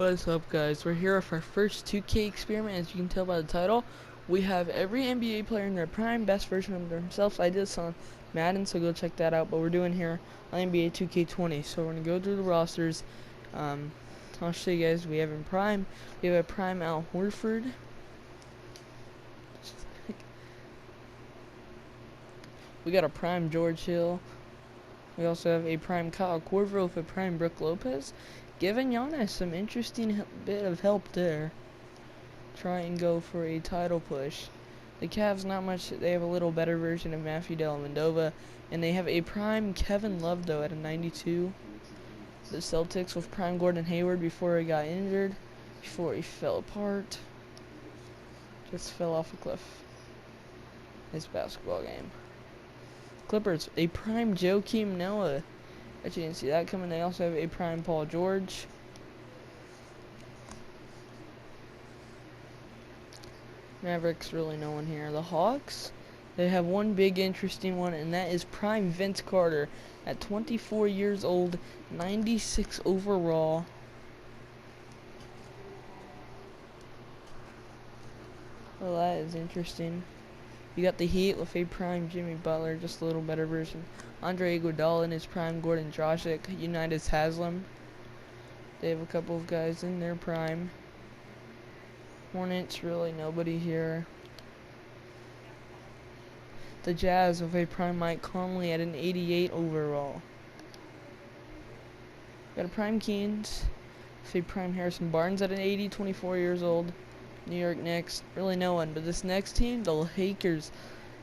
What's up, guys? We're here with our first 2K experiment. As you can tell by the title, we have every NBA player in their prime, best version of themselves. I did this on Madden, so go check that out. But we're doing here on NBA 2K20. So we're gonna go through the rosters. I'll show you guys. We have in prime. We have a prime Al Horford. We got a prime George Hill. We also have a prime Kyle Korver with a prime Brook Lopez, giving Giannis some interesting bit of help there. Try and go for a title push. The Cavs, not much. They have a little better version of Matthew Dellavedova, and they have a prime Kevin Love though at a 92. The Celtics with prime Gordon Hayward before he got injured, before he fell apart, just fell off a cliff. His basketball game. Clippers, a prime Joakim Noah. Bet you didn't see that coming. They also have a prime Paul George. Mavericks, really no one here. The Hawks, they have one big interesting one, and that is prime Vince Carter at 24 years old, 96 overall. Well, that is interesting. You got the Heat with a prime Jimmy Butler, just a little better version. Andre Iguodala in his prime, Gordon Dragic, United's Haslam. They have a couple of guys in their prime. Hornets, really nobody here. The Jazz with a prime Mike Conley at an 88 overall. Got a prime Keynes, with a prime Harrison Barnes at an 80, 24 years old. New York Knicks, really no one. But this next team, the Lakers,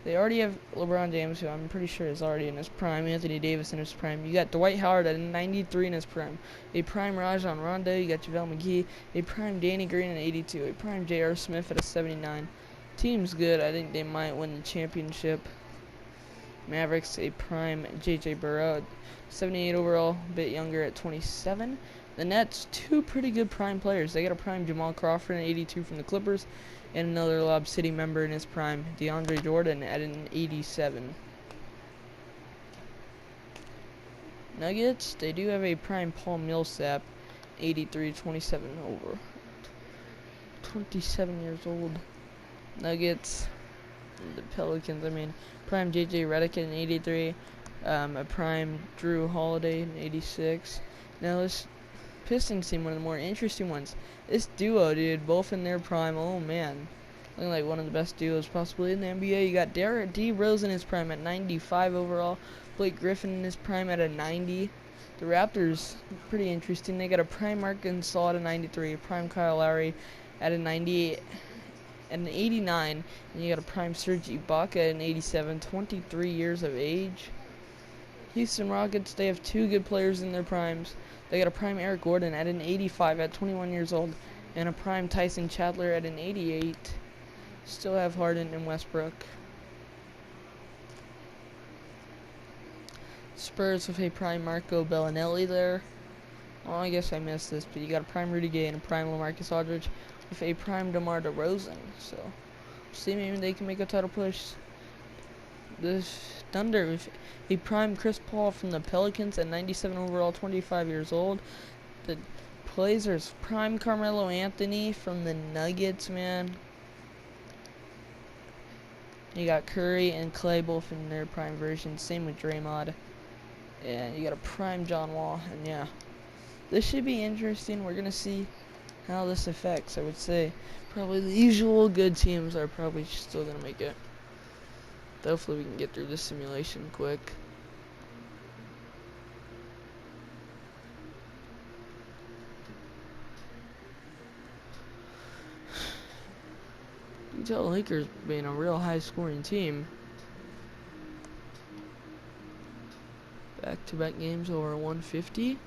they already have LeBron James, who I'm pretty sure is already in his prime. Anthony Davis in his prime. You got Dwight Howard at a 93 in his prime. A prime Rajon Rondo. You got JaVale McGee. A prime Danny Green at an 82. A prime J.R. Smith at a 79. Team's good. I think they might win the championship. Mavericks, a prime J.J. Barea, 78 overall, a bit younger at 27. The Nets, two pretty good prime players. They got a prime Jamal Crawford at 82 from the Clippers, and another Lob City member in his prime, DeAndre Jordan, at an 87. Nuggets, they do have a prime Paul Millsap, 83, 27 over, 27 years old. Nuggets, the Pelicans, prime JJ Redick at an 83, a prime Drew Holiday at an 86. Now this Pistons team, one of the more interesting ones. This duo, dude, both in their prime. Oh man, looking like one of the best duos possibly in the NBA. You got Derrick D. Rose in his prime at 95 overall. Blake Griffin in his prime at a 90. The Raptors, pretty interesting. They got a prime Marc Gasol at a 93, a prime Kyle Lowry at a 98. At an 89, and you got a prime Serge Ibaka at an 87, 23 years of age. Houston Rockets, they have two good players in their primes. They got a prime Eric Gordon at an 85 at 21 years old, and a prime Tyson Chandler at an 88. Still have Harden and Westbrook. Spurs with a prime Marco Bellinelli there. Oh, I guess I missed this, but you got a prime Rudy Gay and a prime LaMarcus Aldridge with a prime DeMar DeRozan. So, see, maybe they can make a title push. The Thunder with a prime Chris Paul from the Pelicans at 97 overall, 25 years old. The Blazers, prime Carmelo Anthony from the Nuggets, man. You got Curry and Clay both in their prime version. Same with Draymond. And you got a prime John Wall. And yeah, this should be interesting. We're going to see how this affects. I would say probably the usual good teams are probably still going to make it. Hopefully we can get through this simulation quick. You can tell the Lakers being a real high scoring team. Back-to-back games over 150.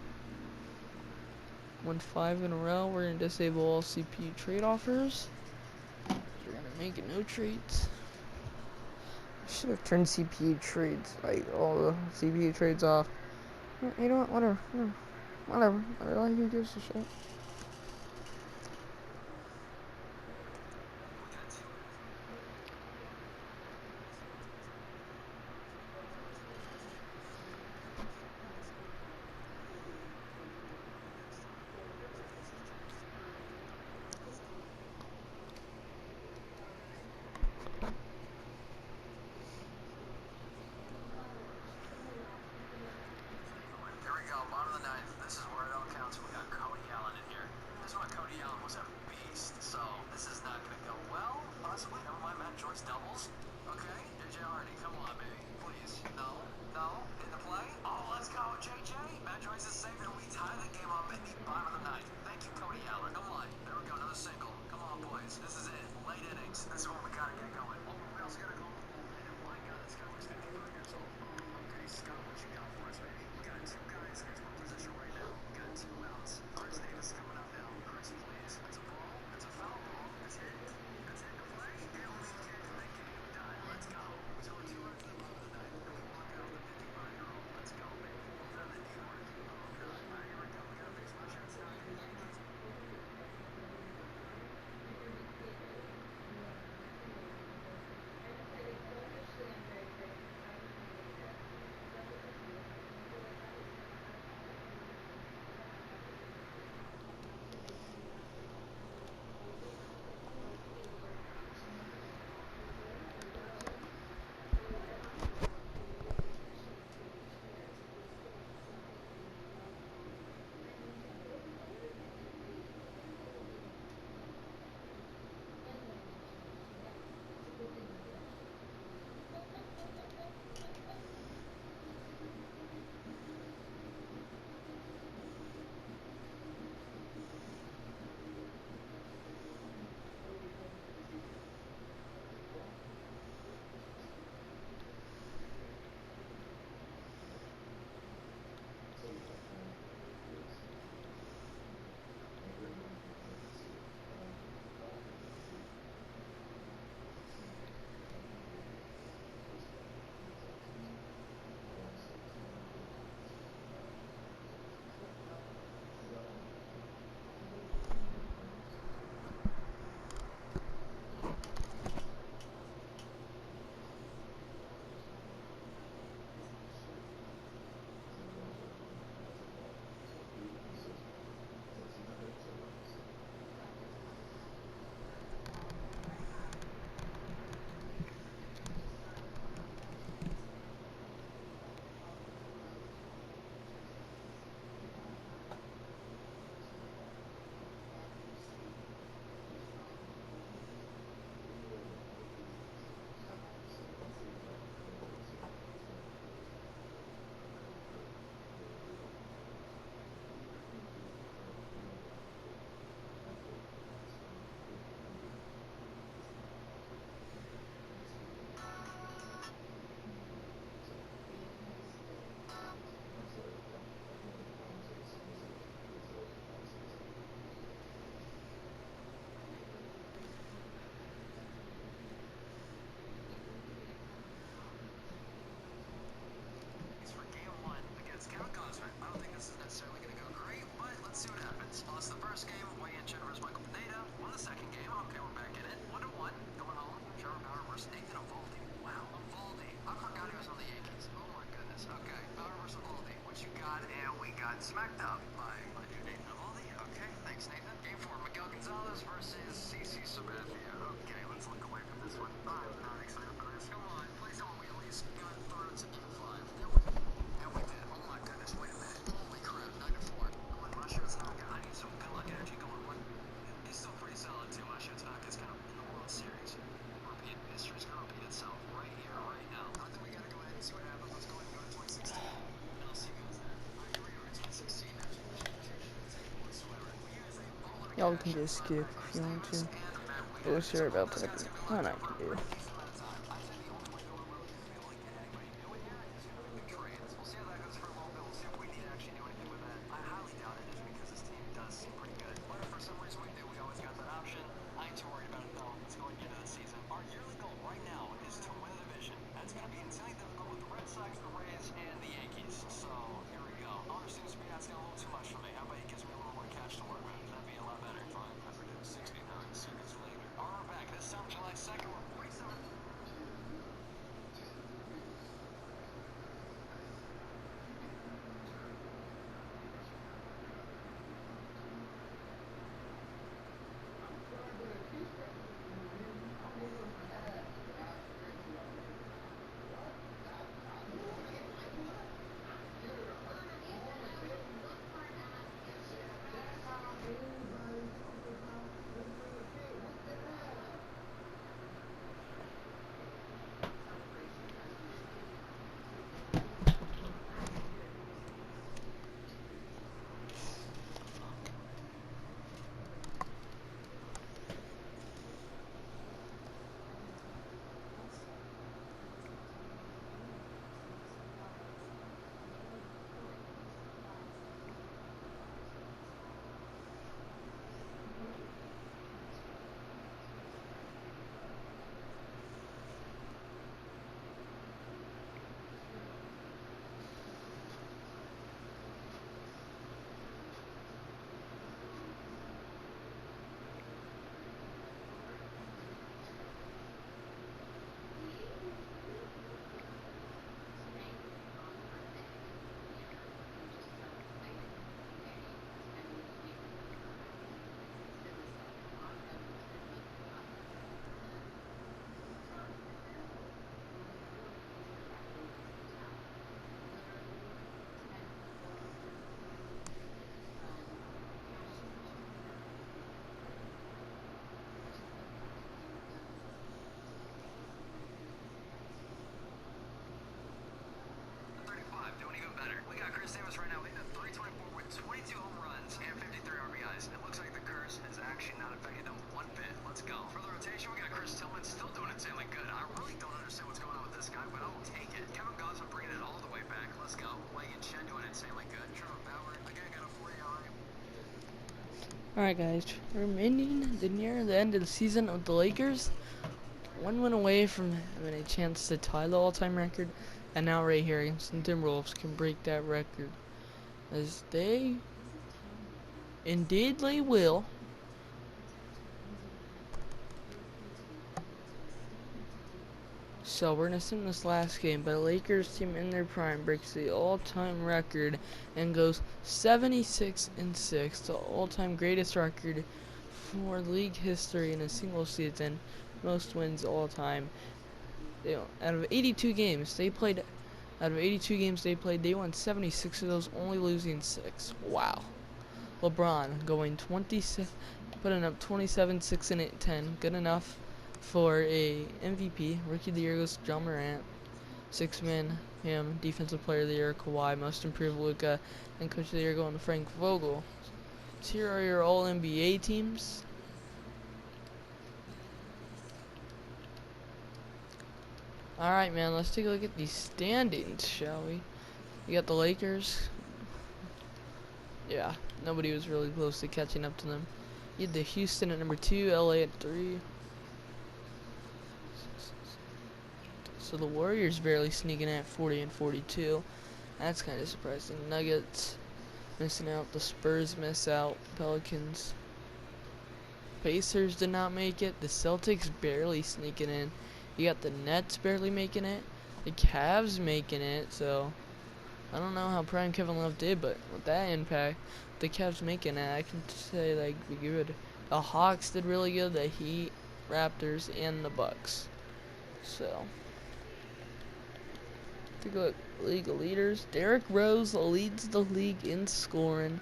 Won 5 in a row. We're going to disable all CPU trade offers. We're going to make it no trades. Should have turned CPU trades, like all the CPU trades off. You know what? Whatever. Really, who gives a shit? this is necessarily going to go great, but let's see what happens. Lost the first game away at Generous Michael Pineda. Won the second game. Okay, we're back in it. 1-1. Going home. Trevor Bauer versus Nathan Eovaldi. Wow. Eovaldi. Alcantara on the Yankees. Oh my goodness. Okay. Bauer versus Eovaldi. What you got? And we got smacked up by dude Nathan Eovaldi. Okay. Thanks, Nathan. Game 4. Miguel Gonzalez versus CC Sabathia. Okay. Let's look away from this one. I'm not excited for this. Come on. Play someone we at least got through to game 5. And we did. Oh my goodness. Wait a minute. Holy crap. 9-4. One Masha Tanaka. I need some good luck energy going one. He's still pretty solid too. Masha Tanaka's kind of in the World Series. History's gonna repeat itself right here, right now. I think we gotta go ahead and see what happens. Let's go ahead and go to 2016. And I'll see you guys then. I agree with 2016. Y'all can just skip if you want to. But we're sure about that. What I can do. Right now, hitting 324 with 22 home runs and 53 RBIs. It looks like the curse has actually not affected them one bit. Let's go. For the rotation, we got Chris Tillman still doing insanely good. I really don't understand what's going on with this guy, but I'll take it. Kevin Gausman bringing it all the way back. Let's go. Wei and Chen doing insanely good. Trevor Bauer, again, got a 4 ERA. Alright guys, we're ending near the end of the season of the Lakers. One win away from having a chance to tie the all-time record, and now right here against the Timberwolves can break that record, as they indeedly will. So we're gonna assume this last game, but a Lakers team in their prime breaks the all-time record and goes 76-6, the all-time greatest record for league history in a single season, most wins all time. Out of 82 games they played, they won 76 of those, only losing 6. Wow. LeBron going 26, putting up 27, 6, and 8, 10. Good enough for a MVP. Rookie of the Year goes to John Morant. 6-man, him. Defensive Player of the Year, Kawhi. Most Improved, Luka. And Coach of the Year going to Frank Vogel. So here are your All-NBA teams. Alright, man, let's take a look at these standings, shall we? You got the Lakers. Yeah, nobody was really close to catching up to them. You had the Houston at number 2, LA at 3. So the Warriors barely sneaking at 40 and 42. That's kind of surprising. Nuggets missing out. The Spurs miss out. Pelicans. Pacers did not make it. The Celtics barely sneaking in. You got the Nets barely making it. The Cavs making it. So I don't know how prime Kevin Love did, but with that impact, the Cavs making it, I can say like we good. The Hawks did really good. The Heat, Raptors, and the Bucks. So take a look. League leaders. Derrick Rose leads the league in scoring.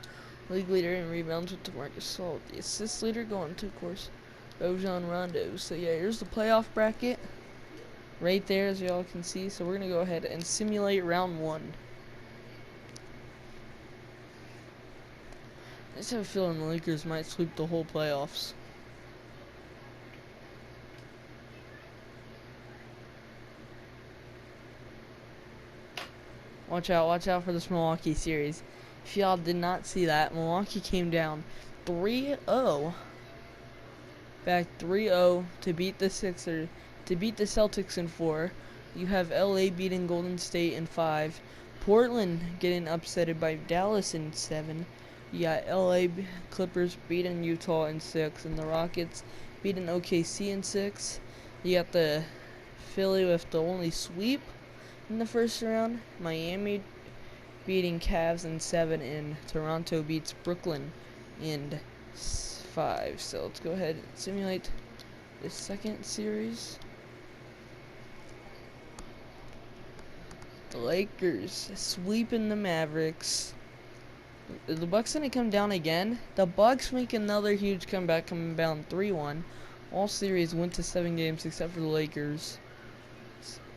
League leader in rebounds with DeMarcus Salt. The assist leader going to, of course, Rajon Rondo. So yeah, here's the playoff bracket right there, as y'all can see. So we're gonna go ahead and simulate round 1. I just have a feeling the Lakers might sweep the whole playoffs. Watch out for this Milwaukee series. If y'all did not see that, Milwaukee came down 3-0. Back 3-0 to beat the Sixers, to beat the Celtics in 4. You have LA beating Golden State in 5. Portland getting upsetted by Dallas in 7. You got LA Clippers beating Utah in 6, and the Rockets beating OKC in 6. You got the Philly with the only sweep in the first round. Miami beating Cavs in 7, and Toronto beats Brooklyn in 5. So let's go ahead and simulate the second series. The Lakers sweeping the Mavericks. The Bucks gonna come down again. The Bucks make another huge comeback, coming down 3-1. All series went to 7 games except for the Lakers.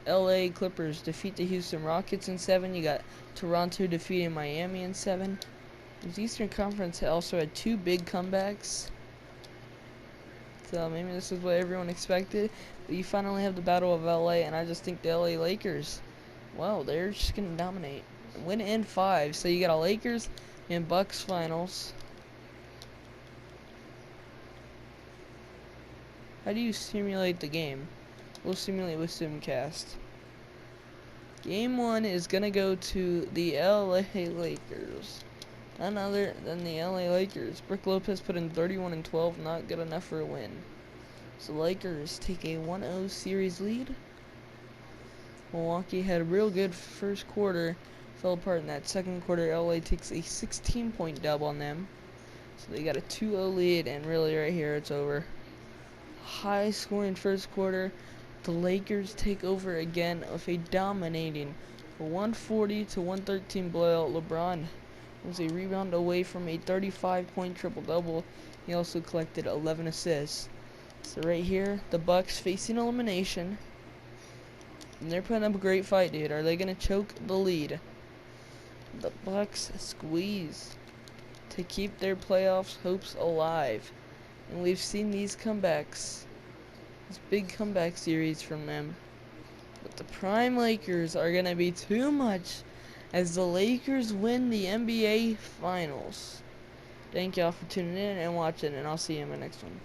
LA Clippers defeat the Houston Rockets in 7. You got Toronto defeating Miami in 7. The Eastern Conference also had 2 big comebacks. So maybe this is what everyone expected. But you finally have the Battle of LA, and I just think the LA Lakers, well, they're just gonna dominate. Win in 5. So you got a Lakers and Bucks finals. How do you simulate the game? We'll simulate with Simcast. Game 1 is going to go to the LA Lakers. None other than the LA Lakers. Brook Lopez put in 31 and 12, not good enough for a win. So Lakers take a 1-0 series lead. Milwaukee had a real good first quarter. Fell apart in that second quarter. LA takes a 16-point dub on them. So they got a 2-0 lead, and really right here it's over. High scoring first quarter. The Lakers take over again with a dominating 140-113 blowout. LeBron was a rebound away from a 35-point triple-double. He also collected 11 assists. So right here, the Bucks facing elimination. And they're putting up a great fight, dude. Are they going to choke the lead? The Bucks squeeze to keep their playoffs hopes alive. And we've seen these comebacks. This big comeback series from them. But the prime Lakers are going to be too much as the Lakers win the NBA Finals. Thank y'all for tuning in and watching, and I'll see you in my next one.